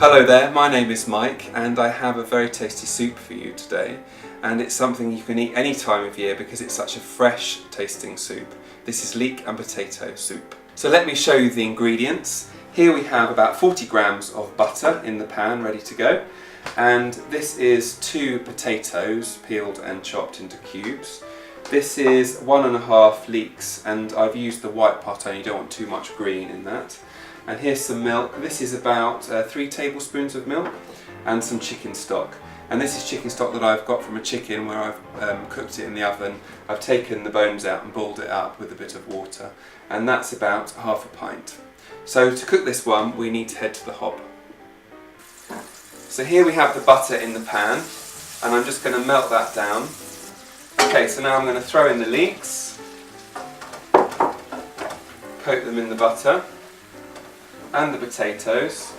Hello there, my name is Mike and I have a very tasty soup for you today, and it's something you can eat any time of year because it's such a fresh tasting soup. This is leek and potato soup. So let me show you the ingredients. Here we have about 40 grams of butter in the pan ready to go, and this is 2 potatoes peeled and chopped into cubes. This is 1.5 leeks, and I've used the white part only, you don't want too much green in that. And here's some milk. This is about 3 tablespoons of milk and some chicken stock. And this is chicken stock that I've got from a chicken where I've cooked it in the oven. I've taken the bones out and boiled it up with a bit of water. And that's about half a pint. So to cook this one, we need to head to the hob. So here we have the butter in the pan, and I'm just going to melt that down. Okay, so now I'm going to throw in the leeks, coat them in the butter, and the potatoes.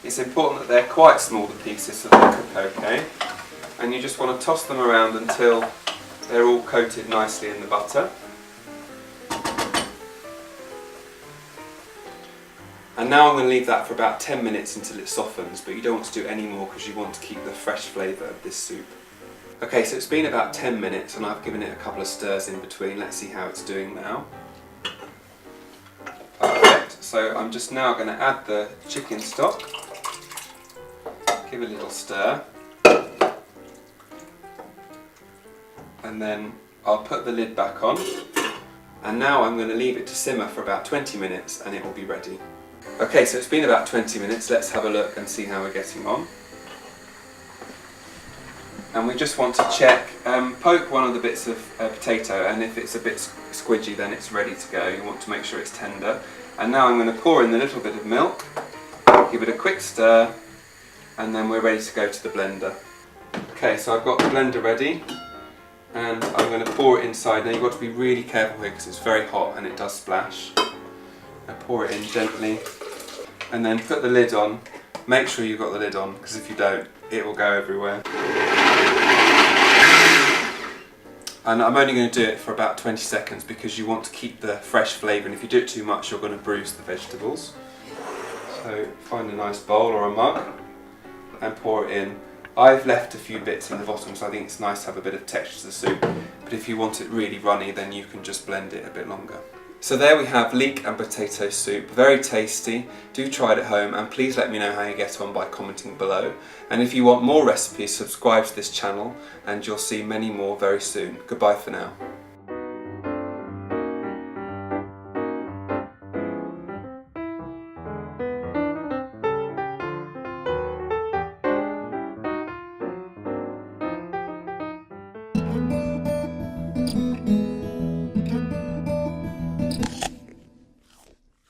It's important that they're quite small, the pieces, so they cook okay. And you just want to toss them around until they're all coated nicely in the butter. And now I'm going to leave that for about 10 minutes until it softens, but you don't want to do any more because you want to keep the fresh flavour of this soup. Okay, so it's been about 10 minutes and I've given it a couple of stirs in between. Let's see how it's doing now. Perfect. So I'm just now going to add the chicken stock, give a little stir, and then I'll put the lid back on, and now I'm going to leave it to simmer for about 20 minutes and it will be ready. Okay, so it's been about 20 minutes, let's have a look and see how we're getting on. And we just want to check, poke one of the bits of potato, and if it's a bit squidgy then it's ready to go. You want to make sure it's tender. And now I'm going to pour in the little bit of milk, give it a quick stir, and then we're ready to go to the blender. Okay, so I've got the blender ready, and I'm going to pour it inside. Now you've got to be really careful here because it's very hot and it does splash. I pour it in gently, and then put the lid on. Make sure you've got the lid on, because if you don't, it will go everywhere. And I'm only going to do it for about 20 seconds because you want to keep the fresh flavour, and if you do it too much you're going to bruise the vegetables. So find a nice bowl or a mug and pour it in. I've left a few bits in the bottom so I think it's nice to have a bit of texture to the soup, but if you want it really runny then you can just blend it a bit longer. So there we have leek and potato soup, very tasty. Do try it at home and please let me know how you get on by commenting below. And if you want more recipes, subscribe to this channel and you'll see many more very soon. Goodbye for now.